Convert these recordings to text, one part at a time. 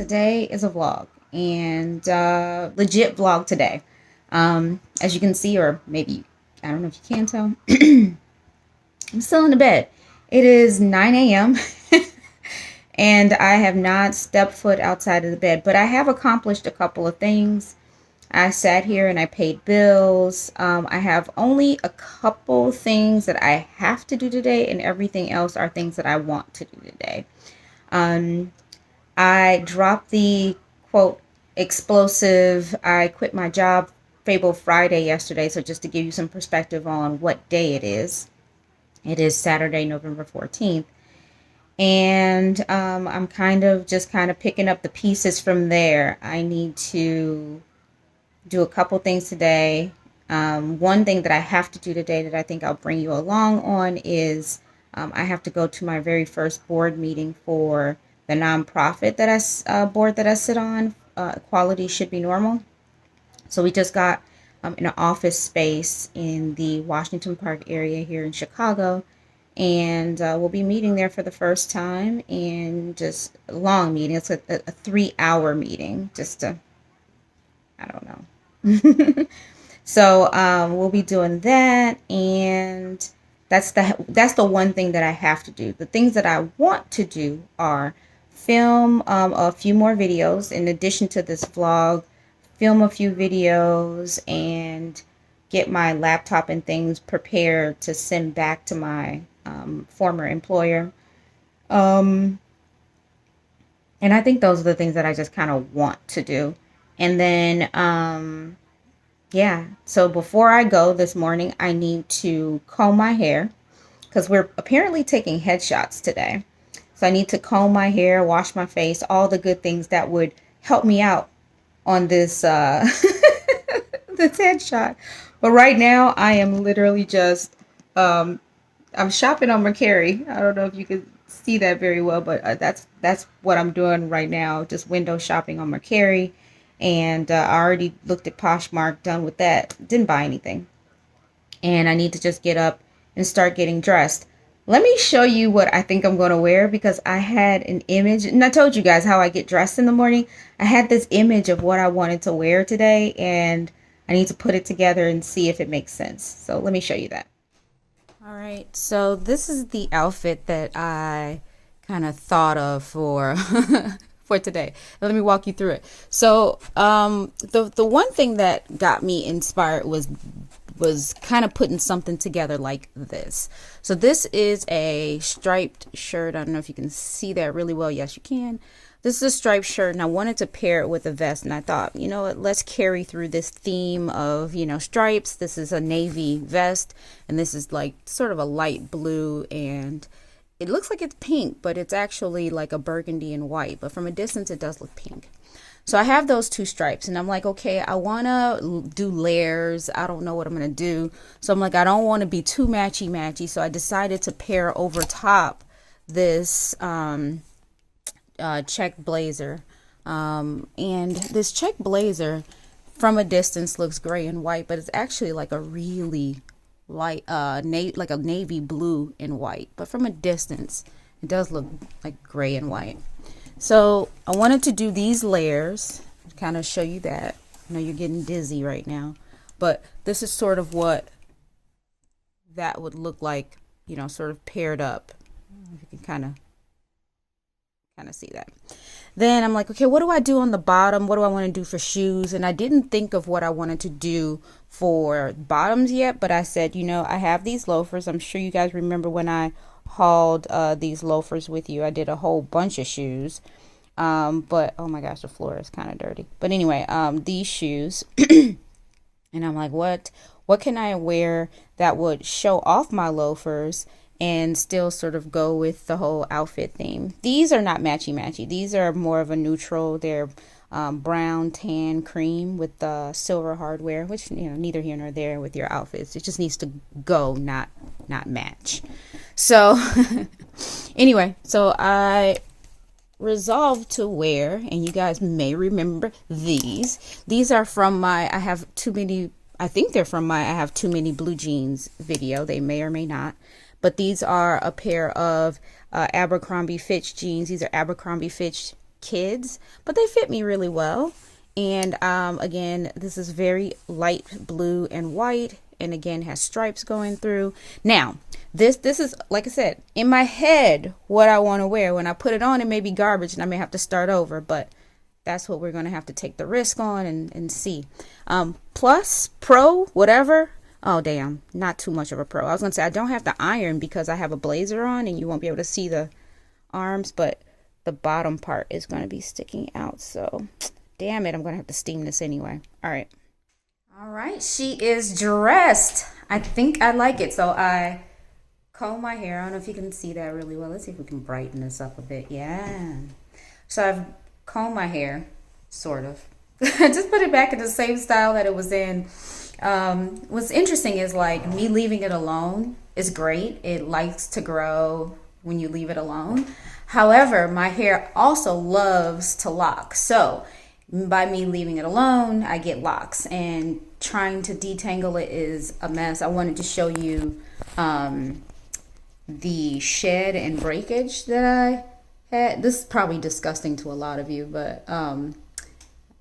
Today is a vlog and legit vlog today. As you can see, or maybe, I don't know if you can tell, I'm still in the bed. It is 9 a.m. and I have not stepped foot outside of the bed, but I have accomplished a couple of things. I sat here and I paid bills. I have only a couple things that I have to do today, and everything else are things that I want to do today. Um, I dropped the quote explosive I quit my job Fable Friday yesterday. So just to give you some perspective on what day it is Saturday, November 14th. And I'm kind of picking up the pieces from there. I need to do a couple things today. One thing that I have to do today that I think I'll bring you along on is I have to go to my very first board meeting for the nonprofit board that I sit on. Quality should be normal. So we just got in an office space in the Washington Park area here in Chicago, and we'll be meeting there for the first time, and just a long meeting. It's a 3 hour meeting, just to, I don't know. So we'll be doing that, and that's the one thing that I have to do. The things that I want to do are film a few more videos in addition to this vlog, film a few videos, and get my laptop and things prepared to send back to my former employer. Um, and I think those are the things that I just kind of want to do. And then yeah, so before I go this morning, I need to comb my hair because we're apparently taking headshots today. So I need to comb my hair, wash my face, all the good things that would help me out on this this headshot. But right now, I am literally just I'm shopping on Mercari. I don't know if you can see that very well, but that's what I'm doing right now. Just window shopping on Mercari, and I already looked at Poshmark. Done with that. Didn't buy anything, and I need to just get up and start getting dressed. Let me show you what I think I'm going to wear, because I had an image, and I told you guys how I get dressed in the morning. I had this image of what I wanted to wear today, and I need to put it together and see if it makes sense. So let me show you that. All right, so this is the outfit that I kind of thought of for for today. Let me walk you through it. So the one thing that got me inspired was kind of putting something together like this. So this is a striped shirt. I don't know if you can see that really well. Yes, you can. This is a striped shirt, and I wanted to pair it with a vest, and I thought, you know what, let's carry through this theme of, stripes. This is a navy vest, and this is like sort of a light blue, and it looks like it's pink, but it's actually like a burgundy and white, but from a distance it does look pink. So I have those two stripes, and I'm like, okay, I want to do layers. I don't know what I'm going to do. So I'm like, I don't want to be too matchy. So I decided to pair over top this check blazer. And this check blazer from a distance looks gray and white, but it's actually like a really light, like a navy blue and white. But from a distance, it does look like gray and white. So I wanted to do these layers, kind of show you that. I know you're getting dizzy right now, but this is sort of what that would look like, sort of paired up. You can kind of see that. Then I'm like, okay, what do I do on the bottom? What do I want to do for shoes? And I didn't think of what I wanted to do for bottoms yet, but I said, I have these loafers. I'm sure you guys remember when I hauled these loafers with you. I did a whole bunch of shoes, but oh my gosh, the floor is kind of dirty. But anyway, these shoes, and I'm like, what can I wear that would show off my loafers and still sort of go with the whole outfit theme? These are not matchy. These are more of a neutral. They're brown, tan, cream with the silver hardware, which neither here nor there with your outfits. It just needs to go, not match. So anyway, so I resolved to wear, and you guys may remember these are from I have too many blue jeans video. They may or may not, but these are a pair of Abercrombie Fitch jeans. These are Abercrombie Fitch kids, but they fit me really well. And again, this is very light blue and white, and again has stripes going through. Now, this is, like I said, in my head what I want to wear. When I put it on, it may be garbage and I may have to start over, but that's what we're going to have to take the risk on and see. Plus, pro, whatever. Oh, damn, not too much of a pro. I was going to say I don't have to iron because I have a blazer on and you won't be able to see the arms, but the bottom part is going to be sticking out. So, damn it, I'm going to have to steam this anyway. All right. All right, she is dressed. I think I like it. So I comb my hair. I don't know if you can see that really well. Let's see if we can brighten this up a bit. Yeah. So I've combed my hair, sort of. Just put it back in the same style that it was in. What's interesting is like me leaving it alone is great. It likes to grow when you leave it alone. However, my hair also loves to lock. So by me leaving it alone, I get locks, and trying to detangle it is a mess. I wanted to show you the shed and breakage that I had. This is probably disgusting to a lot of you, but and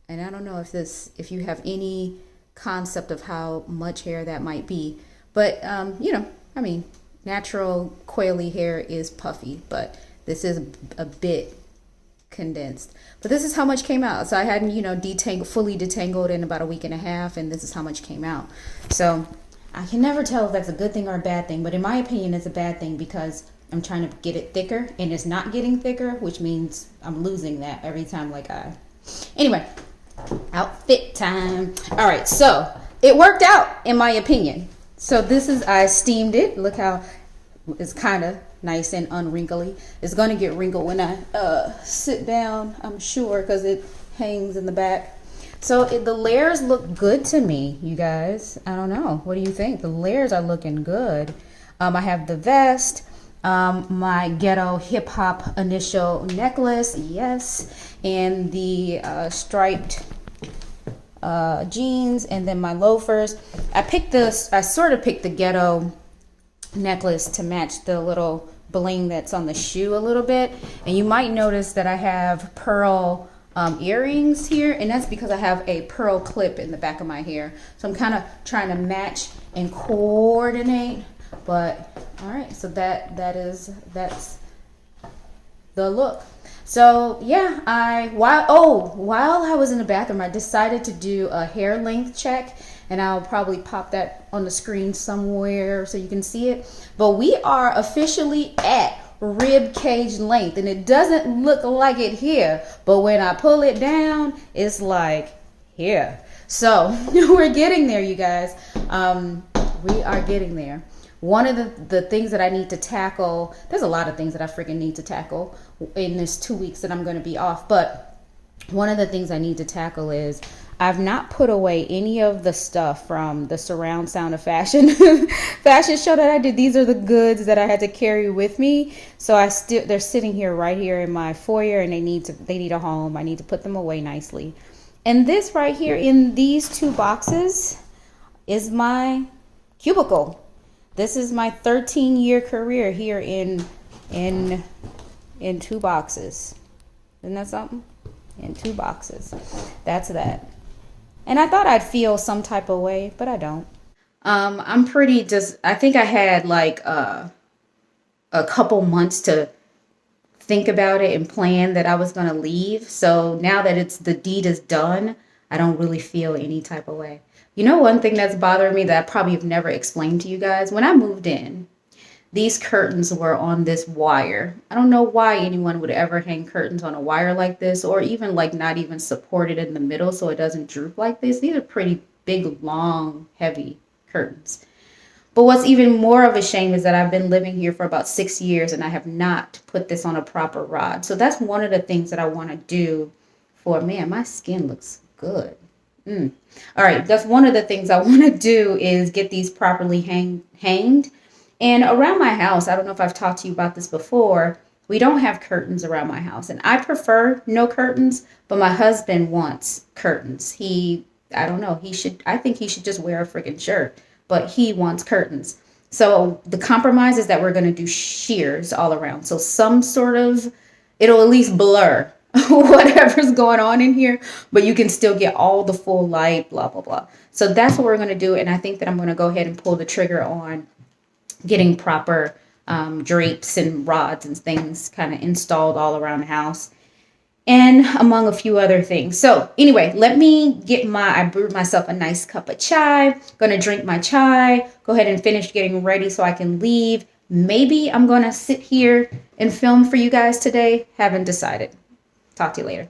I don't know if you have any concept of how much hair that might be, but I mean, natural coily hair is puffy, but this is a bit condensed. But this is how much came out. So I hadn't fully detangled in about a week and a half, and this is how much came out. So I can never tell if that's a good thing or a bad thing, but in my opinion it's a bad thing because I'm trying to get it thicker and it's not getting thicker, which means I'm losing that every time. Anyway, outfit time. All right, so it worked out in my opinion. So I steamed it. Look how it's kind of nice and unwrinkly. It's going to get wrinkled when I sit down, I'm sure, because it hangs in the back. So the layers look good to me, you guys. I don't know. What do you think? The layers are looking good. I have the vest, my ghetto hip hop initial necklace, yes, and the striped jeans, and then my loafers. I sort of picked the ghetto necklace to match the little bling that's on the shoe a little bit, and you might notice that I have pearl earrings here, and that's because I have a pearl clip in the back of my hair. So I'm kind of trying to match and coordinate. But all right, so that's the look. So yeah, while I was in the bathroom, I decided to do a hair length check, and I'll probably pop that on the screen somewhere so you can see it. But we are officially at rib cage length, and it doesn't look like it here, but when I pull it down, it's like here. So we're getting there, you guys. We are getting there. One of the things that I need to tackle, there's a lot of things that I freaking need to tackle in this 2 weeks that I'm going to be off, but one of the things I need to tackle is I've not put away any of the stuff from the Surround Sound of Fashion fashion show that I did. These are the goods that I had to carry with me. So they're sitting here right here in my foyer, and they need a home. I need to put them away nicely. And this right here in these two boxes is my cubicle. This is my 13-year career here in 2 boxes. Isn't that something? In 2 boxes. That's that. And I thought I'd feel some type of way, but I don't. I think I had like a couple months to think about it and plan that I was going to leave. So now that the deed is done, I don't really feel any type of way. You know, one thing that's bothering me that I probably have never explained to you guys, when I moved in, these curtains were on this wire. I don't know why anyone would ever hang curtains on a wire like this, or even like not even supported in the middle so it doesn't droop like this. These are pretty big, long, heavy curtains. But what's even more of a shame is that I've been living here for about 6 years and I have not put this on a proper rod. So that's one of the things that I want to do man, my skin looks good. All right, that's one of the things I want to do is get these properly hanged. And around my house, I don't know if I've talked to you about this before, we don't have curtains around my house. And I prefer no curtains, but my husband wants curtains. I don't know, I think he should just wear a freaking shirt, but he wants curtains. So the compromise is that we're going to do sheers all around. So it'll at least blur whatever's going on in here, but you can still get all the full light, blah, blah, blah. So that's what we're going to do. And I think that I'm going to go ahead and pull the trigger on getting proper drapes and rods and things kind of installed all around the house, and among a few other things. So anyway, let me get I brewed myself a nice cup of chai. Gonna drink my chai, go ahead and finish getting ready so I can leave. Maybe I'm gonna sit here and film for you guys today. Haven't decided. Talk to you later.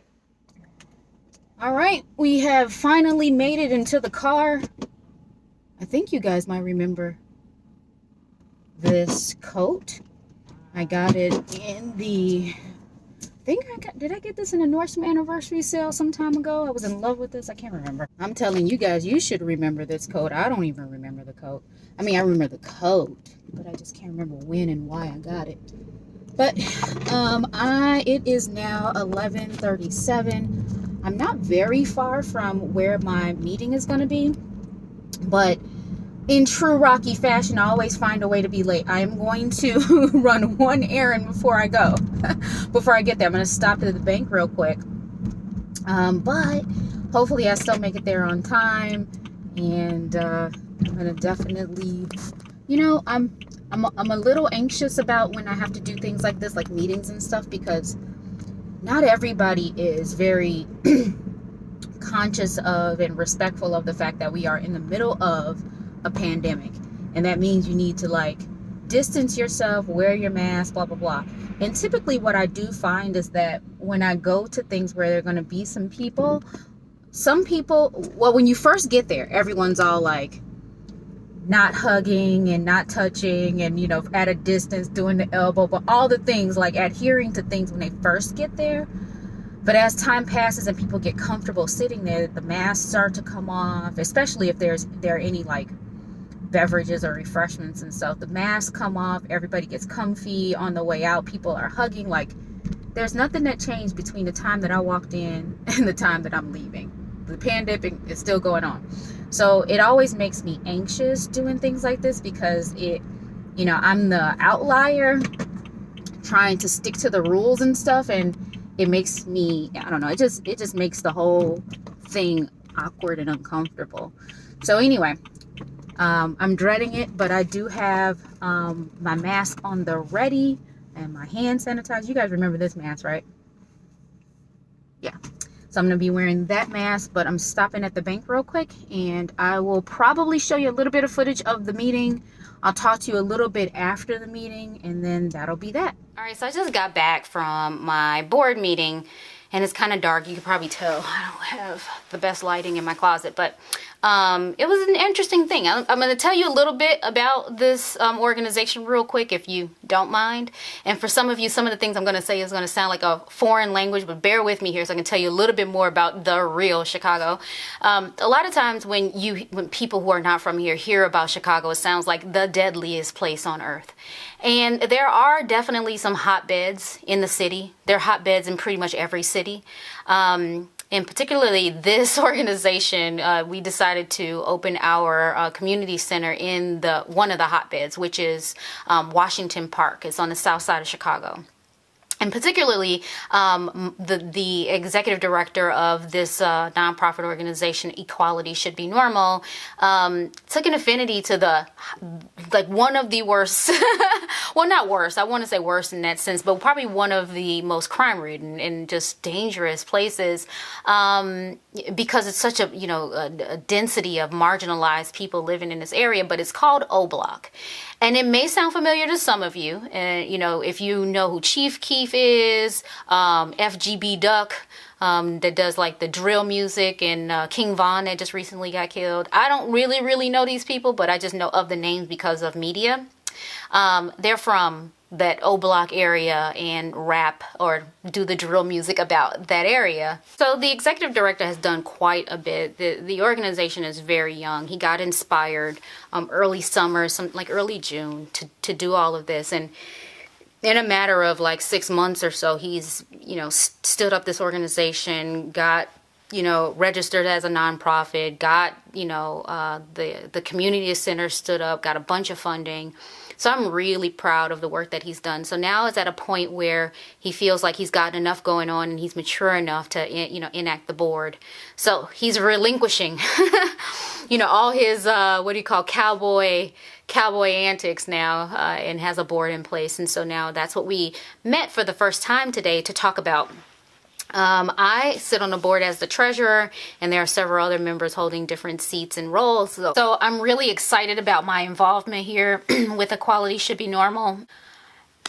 All right, we have finally made it into the car. I think you guys might remember this coat. I got it in the, did I get this in a Nordstrom anniversary sale some time ago? I was in love with this. I can't remember. I'm telling you guys, you should remember this coat. I don't even remember the coat. I mean, I remember the coat, but I just can't remember when and why I got it. But it is now 11:37. I'm not very far from where my meeting is going to be, but in true Rocky fashion, I always find a way to be late. I am going to run one errand before I go. Before I get there, I'm going to stop at the bank real quick. But hopefully I still make it there on time. And I'm going to definitely, I'm a little anxious about when I have to do things like this, like meetings and stuff, because not everybody is very conscious of and respectful of the fact that we are in the middle of a pandemic, and that means you need to distance yourself, wear your mask, blah blah blah. And typically what I do find is that when I go to things where there are going to be some people, well, when you first get there, everyone's all not hugging and not touching and at a distance, doing the elbow, but all the things, adhering to things when they first get there. But as time passes and people get comfortable sitting there, the masks start to come off, especially if there are any beverages or refreshments and stuff. The masks come off, everybody gets comfy on the way out, people are hugging. There's nothing that changed between the time that I walked in and the time that I'm leaving. The pandemic is still going on. So it always makes me anxious doing things like this, because I'm the outlier trying to stick to the rules and stuff, and it makes me, I don't know, it just makes the whole thing awkward and uncomfortable. So anyway, I'm dreading it, but I do have my mask on the ready and my hand sanitizer. You guys remember this mask, right? Yeah. So I'm going to be wearing that mask, but I'm stopping at the bank real quick, and I will probably show you a little bit of footage of the meeting. I'll talk to you a little bit after the meeting, and then that'll be that. All right, so I just got back from my board meeting, and it's kind of dark. You can probably tell I don't have the best lighting in my closet, but it was an interesting thing. I'm going to tell you a little bit about this organization real quick, if you don't mind. And for some of you, some of the things I'm going to say is going to sound like a foreign language, but bear with me here so I can tell you a little bit more about the real Chicago. A lot of times when people who are not from here hear about Chicago, it sounds like the deadliest place on earth. And there are definitely some hotbeds in the city. There are hotbeds in pretty much every city. And particularly this organization, we decided to open our community center in one of the hotbeds, which is Washington Park. It's on the south side of Chicago. And particularly, the executive director of this nonprofit organization, Equality Should Be Normal, took an affinity to one of the worst, well, not worse, I want to say worse in that sense, but probably one of the most crime-ridden and just dangerous places, because it's such a density of marginalized people living in this area, but it's called O Block. And it may sound familiar to some of you. And, if you know who Chief Keef is, FGB Duck, that does the drill music, and King Von that just recently got killed. I don't really know these people, but I just know of the names because of media. They're from that O Block area and rap or do the drill music about that area. So the executive director has done quite a bit. The organization is very young. He got inspired early summer, early June to do all of this. And in a matter of 6 months or so, he's, stood up this organization, got, registered as a nonprofit, got, the community center stood up, got a bunch of funding. So I'm really proud of the work that he's done. So now it's at a point where he feels like he's gotten enough going on and he's mature enough to, you know, enact the board. So he's relinquishing, you know, all his, what do you call, cowboy antics now, and has a board in place. And so now that's what we met for the first time today to talk about. I sit on the board as the treasurer, and there are several other members holding different seats and roles. So I'm really excited about my involvement here with Equality Should Be Normal.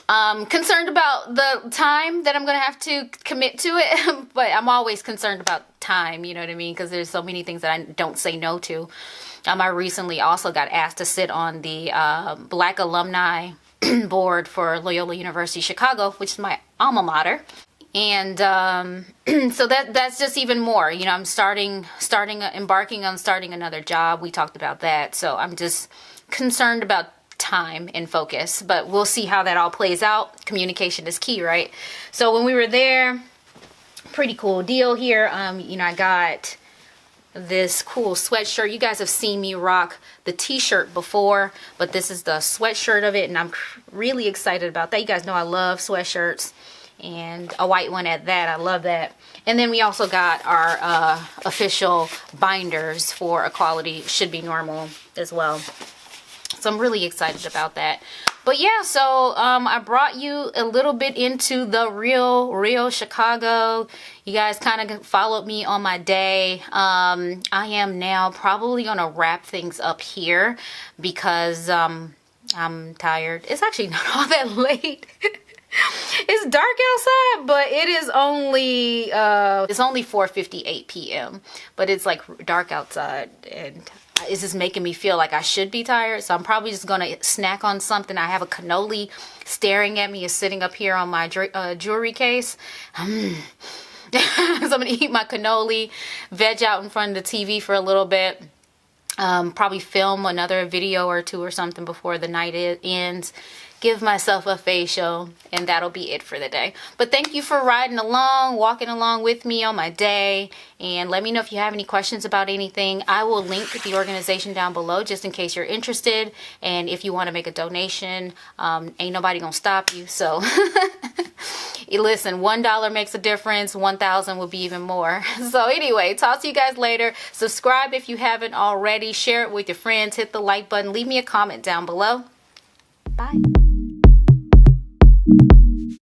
Concerned about the time that I'm going to have to commit to it, but I'm always concerned about time, you know what I mean? Because there's so many things that I don't say no to. I recently also got asked to sit on the Black Alumni board for Loyola University Chicago, which is my alma mater. And so that's just even more, you know, I'm embarking on starting another job. We talked about that. So I'm just concerned about time and focus, but we'll see how that all plays out. Communication is key, right? So when we were there, pretty cool deal here. You know, I got this cool sweatshirt. You guys have seen me rock the t-shirt before, but this is the sweatshirt of it, and I'm really excited about that. You guys know I love sweatshirts, and a white one at that. I love that. And then we also got our official binders for Equality Should Be Normal as well. So I'm really excited about that. But yeah, so I brought you a little bit into the real Chicago. You guys kind of followed me on my day. I am now probably gonna wrap things up here because I'm tired. It's actually not all that late. It's dark outside, but it is only it's only 4:58 p.m. But it's like dark outside, and it's just making me feel like I should be tired. So I'm probably just gonna snack on something. I have a cannoli staring at me, is sitting up here on my jewelry case. So I'm gonna eat my cannoli, veg out in front of the TV for a little bit. Probably film another video or two or something before the night ends. Give myself a facial, and that'll be it for the day. But thank you for riding along, walking along with me on my day, and let me know if you have any questions about anything. I will link the organization down below just in case you're interested, and if you want to make a donation, ain't nobody gonna stop you. So listen, $1 makes a difference, 1,000 will be even more. So anyway, talk to you guys later. Subscribe if you haven't already, share it with your friends, hit the like button, leave me a comment down below. Bye.